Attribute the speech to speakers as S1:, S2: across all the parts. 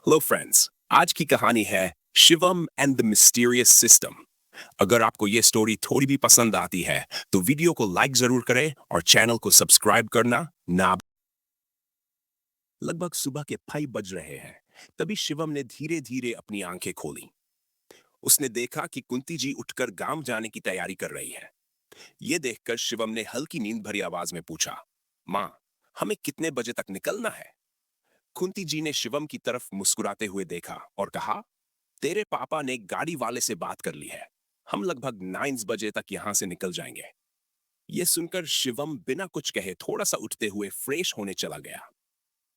S1: Hello friends, आज की कहानी है Shivam and the mysterious system. अगर आपको ये स्टोरी थोड़ी भी पसंद आती है तो वीडियो को लाइक जरूर करें और चैनल को सब्सक्राइब करना ना। लगभग सुबह के 5 बज रहे हैं। तभी शिवम ने धीरे धीरे अपनी आंखें खोली। उसने देखा कि कुंती जी उठकर गांव जाने की तैयारी कर रही है। ये देखकर शिवम ने हल्की नींद भरी आवाज में पूछा, माँ, हमें कितने बजे तक निकलना है? कुंती जी ने शिवम की तरफ मुस्कुराते हुए देखा और कहा, तेरे पापा ने गाड़ी वाले से बात कर ली है। हम लगभग 9 बजे तक यहां से निकल जाएंगे। यह सुनकर शिवम बिना कुछ कहे थोड़ा सा उठते हुए फ्रेश होने चला गया।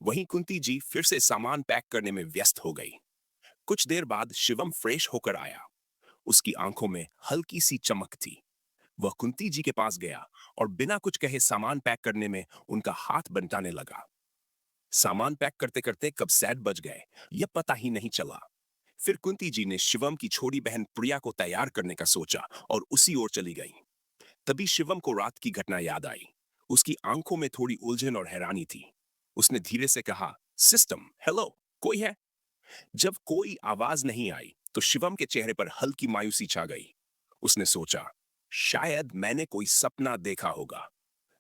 S1: वहीं कुंती जी फिर से सामान पैक करने में व्यस्त हो गई। कुछ देर बाद शिवम फ्रेश होकर आया। उसकी आंखों में हल्की सी चमक थी। वह कुंती जी के पास गया और बिना कुछ कहे सामान पैक करने में उनका हाथ बंटाने लगा। सामान पैक करते करते कब 7 बज गए, यह पता ही नहीं चला। फिर कुंती जी ने शिवम की छोटी बहन प्रिया को तैयार करने का सोचा और उसी ओर चली गई। तभी शिवम को रात की घटना याद आई। उसकी आंखों में थोड़ी उलझन और हैरानी थी। उसने धीरे से कहा, सिस्टम, हेलो, कोई है? जब कोई आवाज नहीं आई तो शिवम के चेहरे पर हल्की मायूसी छा गई। उसने सोचा, शायद मैंने कोई सपना देखा होगा।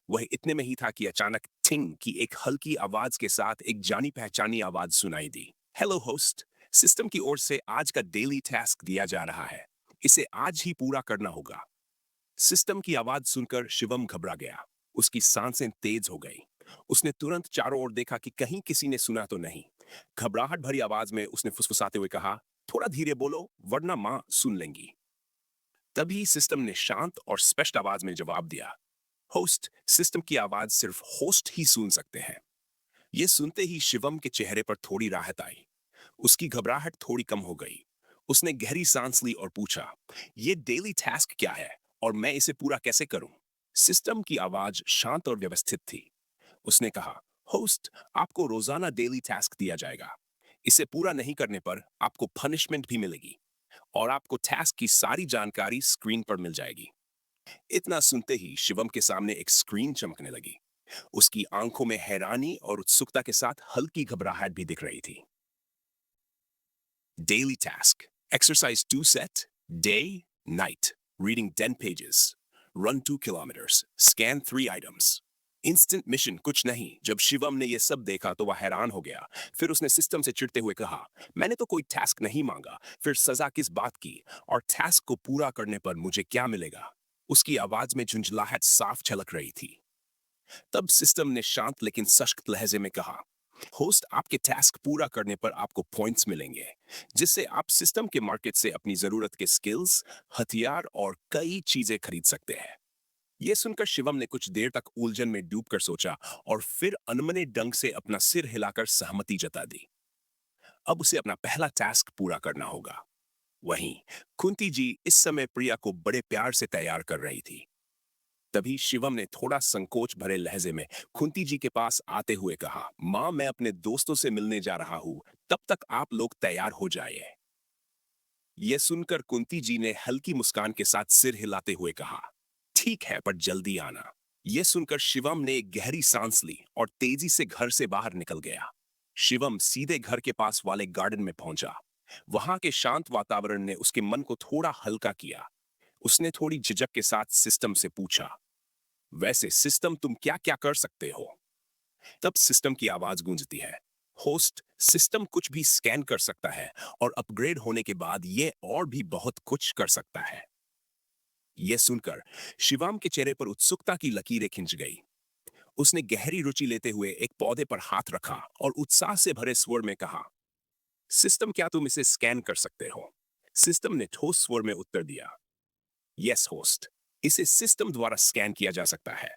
S1: वह इतने में ही था कि अचानक थिंग की एक हल्की आवाज के साथ एक जानी पहचानी आवाज सुनाई दी। हेलो होस्ट, सिस्टम की ओर से आज का डेली टास्क दिया जा रहा है। इसे आज ही पूरा करना होगा। सिस्टम की आवाज सुनकर शिवम घबरा गया। उसकी सांसें तेज हो गई। उसने तुरंत चारों ओर देखा कि कहीं किसी ने सुना तो नहीं। घबराहट भरी आवाज में उसने फुसफुसाते हुए कहा, थोड़ा धीरे बोलो वरना मां सुन लेंगी। तभी सिस्टम ने शांत और स्पष्ट आवाज में जवाब दिया, होस्ट, सिस्टम की आवाज सिर्फ होस्ट ही सुन सकते हैं। यह सुनते ही शिवम के चेहरे पर थोड़ी राहत आई। उसकी घबराहट थोड़ी कम हो गई। उसने गहरी सांस ली और पूछा, यह डेली टास्क क्या है और मैं इसे पूरा कैसे करूं? सिस्टम की आवाज शांत और व्यवस्थित थी। उसने कहा, होस्ट, आपको रोजाना डेली टास्क दिया जाएगा। इसे पूरा नहीं करने पर आपको पनिशमेंट भी मिलेगी और आपको टास्क की सारी जानकारी स्क्रीन पर मिल जाएगी। इतना सुनते ही शिवम के सामने एक स्क्रीन चमकने लगी। उसकी आंखों में हैरानी और उत्सुकता के साथ हल्की घबराहट भी दिख रही थी। Daily task. Exercise 2 set. Day, night. Reading 10 pages. Run 2 kilometers. Scan 3 items. Instant mission कुछ नहीं। जब शिवम ने यह सब देखा तो वह हैरान हो गया। फिर उसने सिस्टम से चिढ़ते हुए कहा, मैंने तो कोई टास्क नहीं मांगा, फिर सजा किस बात की? और टास्क को पूरा करने पर मुझे क्या मिलेगा? उसकी आवाज में झुंझलाहट साफ झलक रही थी। तब सिस्टम ने शांत लेकिन सख्त लहजे में कहा, होस्ट, आपके टास्क पूरा करने पर आपको पॉइंट्स मिलेंगे, जिससे आप सिस्टम के मार्केट से अपनी जरूरत के स्किल्स, हथियार और कई चीजें खरीद सकते हैं। यह सुनकर शिवम ने कुछ देर तक उलझन में डूबकर सोचा और फिर अनमने ढंग से अपना सिर हिलाकर सहमति जता दी। अब उसे अपना पहला टास्क पूरा करना होगा। वहीं कुंती जी इस समय प्रिया को बड़े प्यार से तैयार कर रही थी। तभी शिवम ने थोड़ा संकोच भरे लहजे में कुंती जी के पास आते हुए कहा, मां, मैं अपने दोस्तों से मिलने जा रहा हूं, तब तक आप लोग तैयार हो जाइए। यह सुनकर कुंती जी ने हल्की मुस्कान के साथ सिर हिलाते हुए कहा, ठीक है, पर जल्दी आना। यह सुनकर शिवम ने एक गहरी सांस ली और तेजी से घर से बाहर निकल गया। शिवम सीधे घर के पास वाले गार्डन में पहुंचा। वहां के शांत वातावरण ने उसके मन को थोड़ा हल्का किया। उसने थोड़ी झिझक के साथ सिस्टम से पूछा, वैसे सिस्टम तुम क्या क्या कर सकते हो? तब सिस्टम की आवाज गूंजती है, होस्ट, सिस्टम कुछ भी स्कैन कर सकता है और अपग्रेड होने के बाद ये और भी बहुत कुछ कर सकता है। यह सुनकर शिवाम के चेहरे पर उत्सुकता की लकीरें खिंच गई। उसने गहरी रुचि लेते हुए एक पौधे पर हाथ रखा और उत्साह से भरे स्वर में कहा, सिस्टम, क्या तुम इसे स्कैन कर सकते हो? सिस्टम ने ठोस स्वर में उत्तर दिया, यस होस्ट, इसे सिस्टम द्वारा स्कैन किया जा सकता है।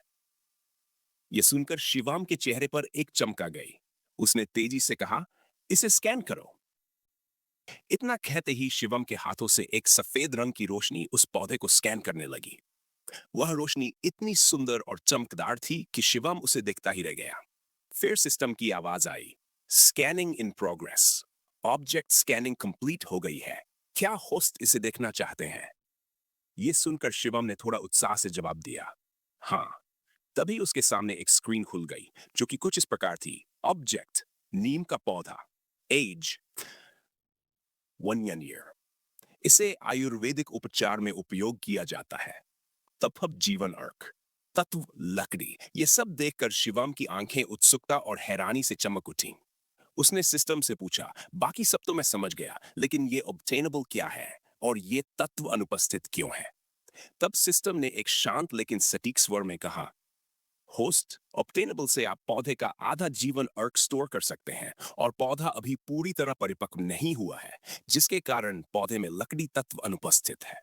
S1: यह सुनकर शिवाम के चेहरे पर एक चमक आ गई। उसने तेजी से कहा, इसे स्कैन करो। इतना कहते ही शिवम के हाथों से एक सफेद रंग की रोशनी उस पौधे को स्कैन करने लगी। वह रोशनी इतनी सुंदर और चमकदार थी कि शिवम उसे देखता ही रह गया। फिर सिस्टम की आवाज आई, scanning in progress. Object scanning complete हो गई है। क्या होस्ट इसे देखना चाहते हैं? यह सुनकर शिवम ने थोड़ा उत्साह से जवाब दिया, हाँ। तभी उसके सामने एक स्क्रीन खुल गई जो कि कुछ इस प्रकार थी, ऑब्जेक्ट, नीम का पौधा। एज, वन्यनियर। इसे आयुर्वेदिक उपचार में उपयोग किया जाता है। तपहप जीवन अर्क, तत्व लकड़ी, ये सब देखकर शिवम की आंखें उत्सुकता और हैरानी से चमक उठी। उसने सिस्टम से पूछा, बाकी सब तो मैं समझ गया, लेकिन ये ऑब्टेनेबल क्या है और ये तत्व अनुपस्थित क्यों है? तब सिस्टम ने एक शांत लेकिन सटीक स्वर में कहा, होस्ट, ऑब्टेनेबल से आप पौधे का आधा जीवन अर्क स्टोर कर सकते हैं और पौधा अभी पूरी तरह परिपक्व नहीं हुआ है, जिसके कारण पौधे में लकड़ी तत्व अनुपस्थित है।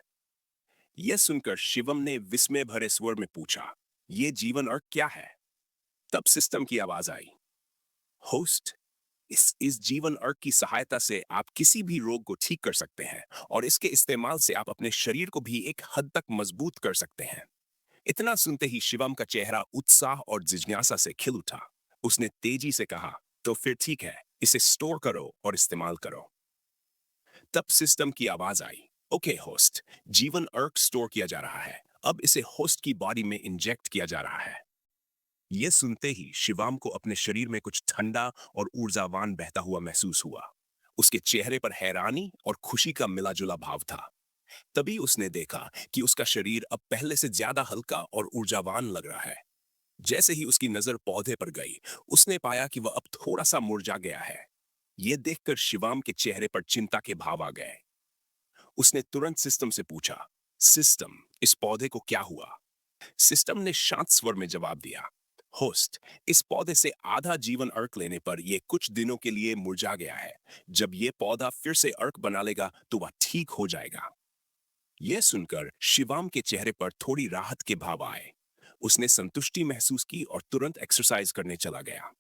S1: यह सुनकर शिवम ने विस्मय भरे स्वर में पूछा, ये जीवन अर्क क्या है? तब सिस्टम की आवाज आई, होस्ट, इस जीवन अर्क की सहायता से आप किसी भी रोग को ठीक कर सकते हैं और इसके इस्तेमाल से आप अपने शरीर को भी एक हद तक मजबूत कर सकते हैं। इतना सुनते ही शिवम का चेहरा उत्साह और जिज्ञासा से खिल उठा। उसने तेजी से कहा, तो फिर ठीक है, इसे स्टोर करो और इस्तेमाल करो। तब सिस्टम की आवाज आई, ओके होस्ट, जीवन अर्क स्टोर किया जा रहा है, अब इसे होस्ट की बॉडी में इंजेक्ट किया जा रहा है। यह सुनते ही शिवाम को अपने शरीर में कुछ ठंडा और ऊर्जावान बहता हुआ महसूस हुआ। उसके चेहरे पर हैरानी और खुशी का मिला जुला भाव था। तभी उसने देखा कि उसका शरीर अब पहले से ज्यादा हल्का और ऊर्जावान लग रहा है। जैसे ही उसकी नजर पौधे पर गई, उसने पाया कि वह अब थोड़ा सा मुरझा गया है। यह देखकर शिवाम के चेहरे पर चिंता के भाव आ गए। उसने तुरंत सिस्टम से पूछा, सिस्टम, इस पौधे को क्या हुआ? सिस्टम ने शांत स्वर में जवाब दिया, होस्ट, इस पौधे से आधा जीवन अर्क लेने पर यह कुछ दिनों के लिए मुरझा गया है। जब यह पौधा फिर से अर्क बना लेगा तो वह ठीक हो जाएगा। यह सुनकर शिवाम के चेहरे पर थोड़ी राहत के भाव आए। उसने संतुष्टि महसूस की और तुरंत एक्सरसाइज करने चला गया।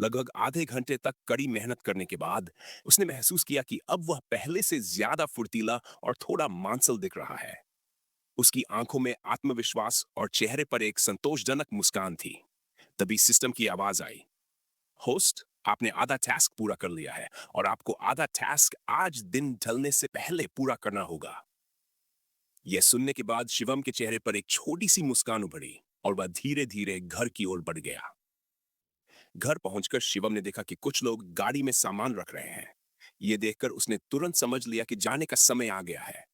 S1: लगभग आधे घंटे तक कड़ी मेहनत करने के बाद उसने महसूस किया कि अब वह पहले से ज्यादा फुर्तीला और थोड़ा मांसल दिख रहा है। उसकी आंखों में आत्मविश्वास और चेहरे पर एक संतोषजनक मुस्कान थी। तभी सिस्टम की आवाज आई, होस्ट, आपने आधा टास्क पूरा कर लिया है और आपको आधा टास्क आज दिन ढलने से पहले पूरा करना होगा। यह सुनने के बाद शिवम के चेहरे पर एक छोटी सी मुस्कान उभरी और वह धीरे धीरे घर की ओर बढ़ गया। घर पहुंचकर शिवम ने देखा कि कुछ लोग गाड़ी में सामान रख रहे हैं। यह देखकर उसने तुरंत समझ लिया कि जाने का समय आ गया है।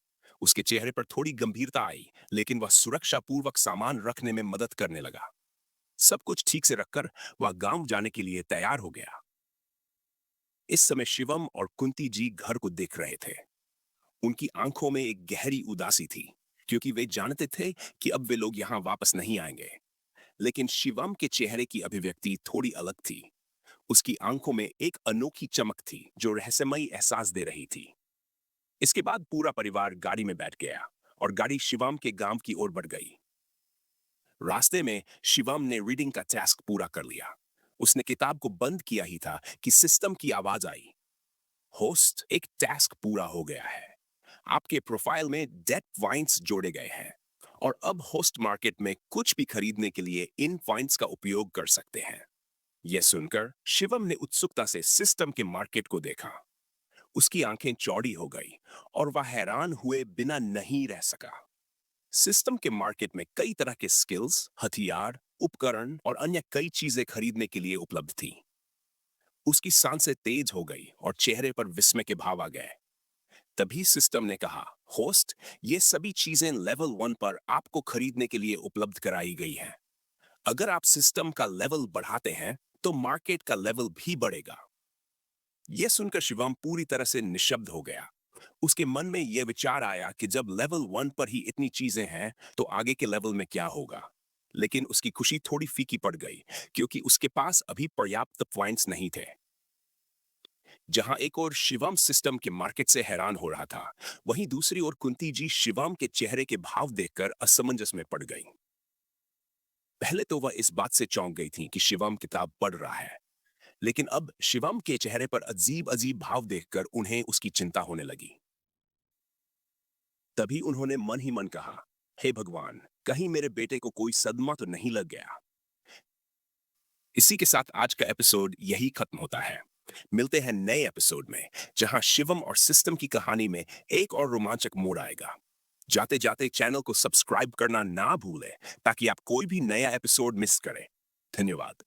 S1: उसके चेहरे पर थोड़ी गंभीरता आई, लेकिन वह सुरक्षा पूर्वक सामान रखने में मदद करने लगा। सब कुछ ठीक से रखकर वह गांव जाने के लिए तैयार हो गया। इस समय शिवम और कुंती जी घर को देख रहे थे। उनकी आंखों में एक गहरी उदासी थी, क्योंकि वे जानते थे कि अब वे लोग यहां वापस नहीं आएंगे। लेकिन शिवम के चेहरे की अभिव्यक्ति थोड़ी अलग थी। उसकी आंखों में एक अनोखी चमक थी जो रहस्यमयी एहसास दे रही थी। इसके बाद पूरा परिवार गाड़ी में बैठ गया और गाड़ी शिवम के गांव की ओर बढ़ गई। रास्ते में शिवम ने रीडिंग का टास्क पूरा कर लिया। उसने किताब को बंद किया ही था कि सिस्टम की आवाज आई, होस्ट, एक टास्क पूरा हो गया है। आपके प्रोफाइल में डेट पॉइंट्स जोड़े गए हैं और अब होस्ट मार्केट में कुछ भी खरीदने के लिए इन पॉइंट्स का उपयोग कर सकते हैं। यह सुनकर शिवम ने उत्सुकता से सिस्टम के मार्केट को देखा। उसकी आंखें चौड़ी हो गई और वह हैरान हुए बिना नहीं रह सका। सिस्टम के मार्केट में कई तरह के स्किल्स, हथियार, उपकरण और अन्य कई चीजें खरीदने के लिए उपलब्ध थी। उसकी सांसें तेज हो गई और चेहरे पर विस्मय के भाव आ गए। तभी सिस्टम ने कहा, होस्ट, ये सभी चीजें लेवल 1 पर आपको खरीदने के लिए उपलब्ध कराई गई हैं। अगर आप सिस्टम का लेवल बढ़ाते हैं तो मार्केट का लेवल भी बढ़ेगा। यह सुनकर शिवम पूरी तरह से निशब्द हो गया। उसके मन में यह विचार आया कि जब लेवल 1 पर ही इतनी चीजें हैं तो आगे के लेवल में क्या होगा। लेकिन उसकी खुशी थोड़ी फीकी पड़ गई, क्योंकि उसके पास अभी पर्याप्त पॉइंट्स नहीं थे। जहां एक और शिवम सिस्टम के मार्केट से हैरान हो रहा था, वहीं दूसरी ओर कुंती जी शिवम के चेहरे के भाव देखकर असमंजस में पड़ गई। पहले तो वह इस बात से चौंक गई थी कि शिवम किताब पढ़ रहा है, लेकिन अब शिवम के चेहरे पर अजीब अजीब भाव देखकर उन्हें उसकी चिंता होने लगी। तभी उन्होंने मन ही मन कहा, हे भगवान, कहीं मेरे बेटे को कोई सदमा तो नहीं लग गया। इसी के साथ आज का एपिसोड यही खत्म होता है। मिलते हैं नए एपिसोड में, जहां शिवम और सिस्टम की कहानी में एक और रोमांचक मोड़ आएगा। जाते जाते चैनल को सब्सक्राइब करना ना भूलें, ताकि आप कोई भी नया एपिसोड मिस करें। धन्यवाद।